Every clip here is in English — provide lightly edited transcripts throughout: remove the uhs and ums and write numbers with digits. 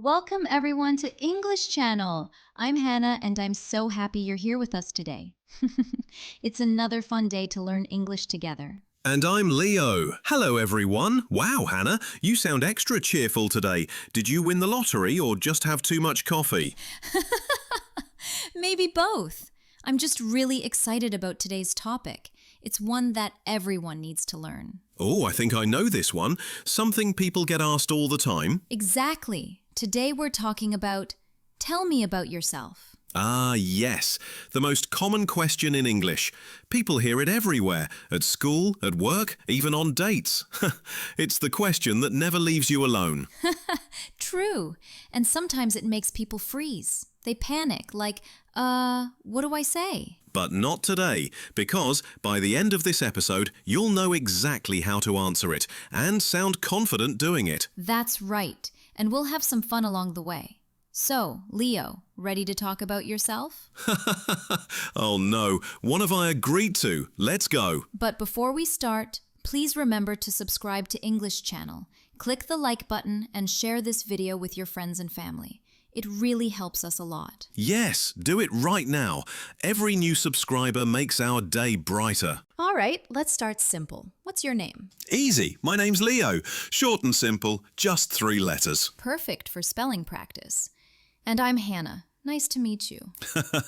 Welcome everyone to English Channel. I'm Hannah and I'm so happy you're here with us today. It's another fun day to learn English together. And I'm Leo. Hello, everyone. Wow, Hannah, you sound extra cheerful today. Did you win the lottery or just have too much coffee? Maybe both. I'm just really excited about today's topic. It's one that everyone needs to learn. Oh, I think I know this one. Something people get asked all the time. Exactly. Today we're talking about tell me about yourself. Ah, yes. The most common question in English. People hear it everywhere. At school, at work, even on dates. It's the question that never leaves you alone. True. And sometimes it makes people freeze. They panic, like, what do I say? But not today, because by the end of this episode, you'll know exactly how to answer it and sound confident doing it. That's right. And we'll have some fun along the way. So, Leo, ready to talk about yourself? Oh no, what have I agreed to? Let's go. But before we start, please remember to subscribe to English Channel. Click the like button and share this video with your friends and family. It really helps us a lot. Yes, do it right now. Every new subscriber makes our day brighter. All right, let's start simple. What's your name? Easy. My name's Leo. Short and simple, just 3 letters. Perfect for spelling practice. And I'm Hannah. Nice to meet you.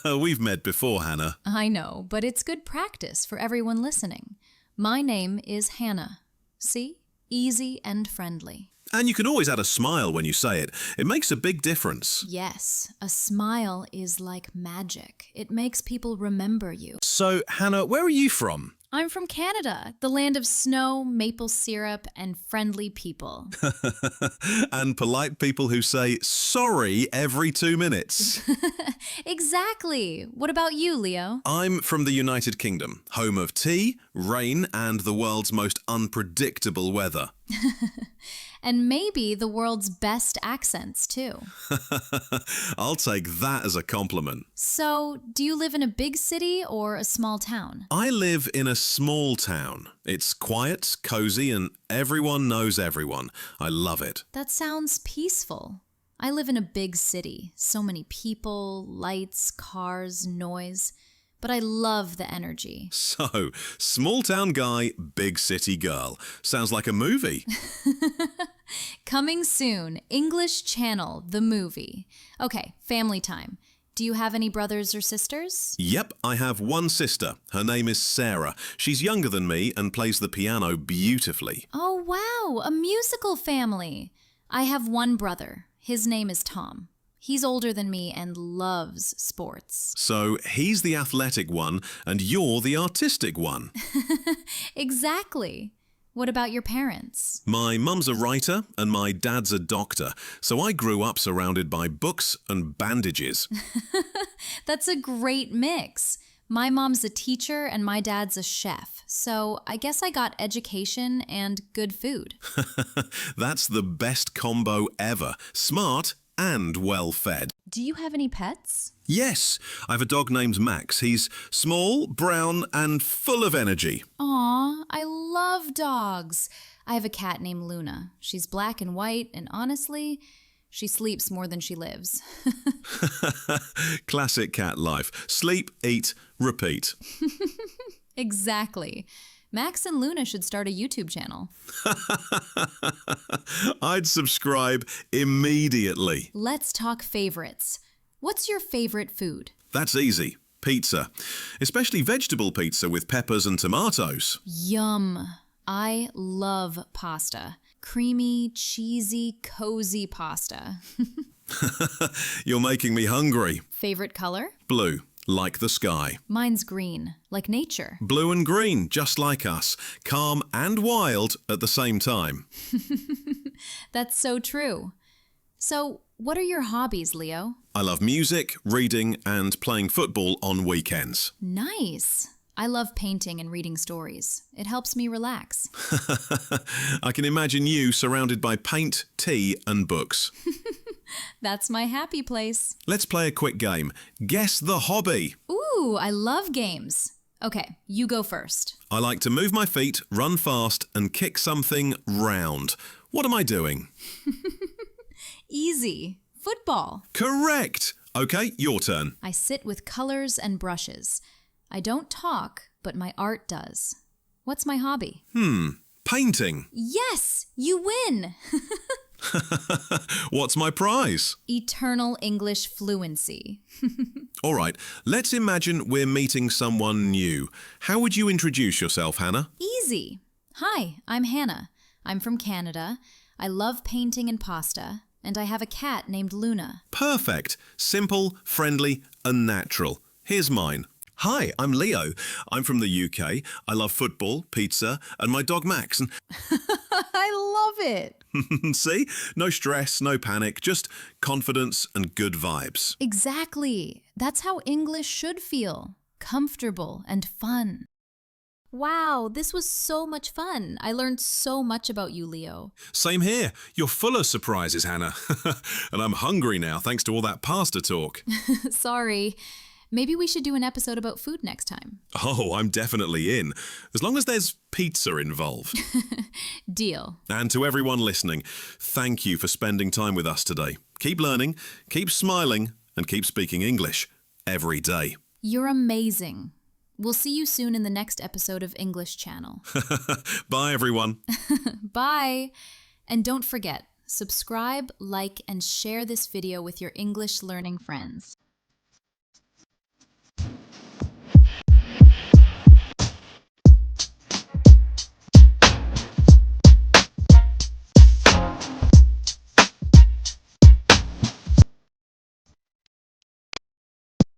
We've met before, Hannah. I know, but it's good practice for everyone listening. My name is Hannah. See? Easy and friendly. And you can always add a smile when you say it. It makes a big difference. Yes, a smile is like magic. It makes people remember you. So, Hannah, where are you from? I'm from Canada, the land of snow, maple syrup, and friendly people. And polite people who say sorry every 2 minutes. Exactly. What about you, Leo? I'm from the United Kingdom, home of tea, rain, and the world's most unpredictable weather. And maybe the world's best accents, too. I'll take that as a compliment. So, do you live in a big city or a small town? I live in a small town. It's quiet, cozy, and everyone knows everyone. I love it. That sounds peaceful. I live in a big city. So many people, lights, cars, noise. But I love the energy. So, small town guy, big city girl. Sounds like a movie. Coming soon, English Channel, the movie. Okay, family time. Do you have any brothers or sisters? Yep, I have one sister. Her name is Sara. She's younger than me and plays the piano beautifully. Oh, wow, a musical family. I have one brother. His name is Tom. He's older than me and loves sports. So he's the athletic one and you're the artistic one. Exactly. What about your parents? My mum's a writer and my dad's a doctor, so I grew up surrounded by books and bandages. That's a great mix. My mom's a teacher and my dad's a chef, so I guess I got education and good food. That's the best combo ever. Smart and well-fed. Do you have any pets? Yes, I have a dog named Max. He's small, brown, and full of energy. Aw, I love dogs. I have a cat named Luna. She's black and white, and honestly, she sleeps more than she lives. Classic cat life. Sleep, eat, repeat. Exactly. Max and Luna should start a YouTube channel. I'd subscribe immediately. Let's talk favorites. What's your favorite food? That's easy. Pizza. Especially vegetable pizza with peppers and tomatoes. Yum. I love pasta. Creamy, cheesy, cozy pasta. You're making me hungry. Favorite color? Blue, like the sky. Mine's green, like nature. Blue and green, just like us. Calm and wild at the same time. That's so true. So, what are your hobbies, Leo? I love music, reading, and playing football on weekends. Nice. I love painting and reading stories. It helps me relax. I can imagine you surrounded by paint, tea, and books. That's my happy place. Let's play a quick game. Guess the hobby. Ooh, I love games. Okay, you go first. I like to move my feet, run fast, and kick something round. What am I doing? Easy. Football. Correct! Okay, your turn. I sit with colors and brushes. I don't talk, but my art does. What's my hobby? Painting. Yes, you win! What's my prize? Eternal English fluency. All right, let's imagine we're meeting someone new. How would you introduce yourself, Hannah? Easy. Hi, I'm Hannah. I'm from Canada. I love painting and pasta, and I have a cat named Luna. Perfect. Simple, friendly, and natural. Here's mine. Hi, I'm Leo. I'm from the UK. I love football, pizza, and my dog Max. And I love it. see? No stress, no panic, just confidence and good vibes. Exactly. That's how English should feel. Comfortable and fun. Wow, this was so much fun. I learned so much about you, Leo. Same here. You're full of surprises, Hannah. And I'm hungry now, thanks to all that pasta talk. Sorry. Maybe we should do an episode about food next time. Oh, I'm definitely in. As long as there's pizza involved. Deal. And to everyone listening, thank you for spending time with us today. Keep learning, keep smiling, and keep speaking English every day. You're amazing. We'll see you soon in the next episode of English Channel. Bye, everyone. Bye. And don't forget, subscribe, like, and share this video with your English learning friends.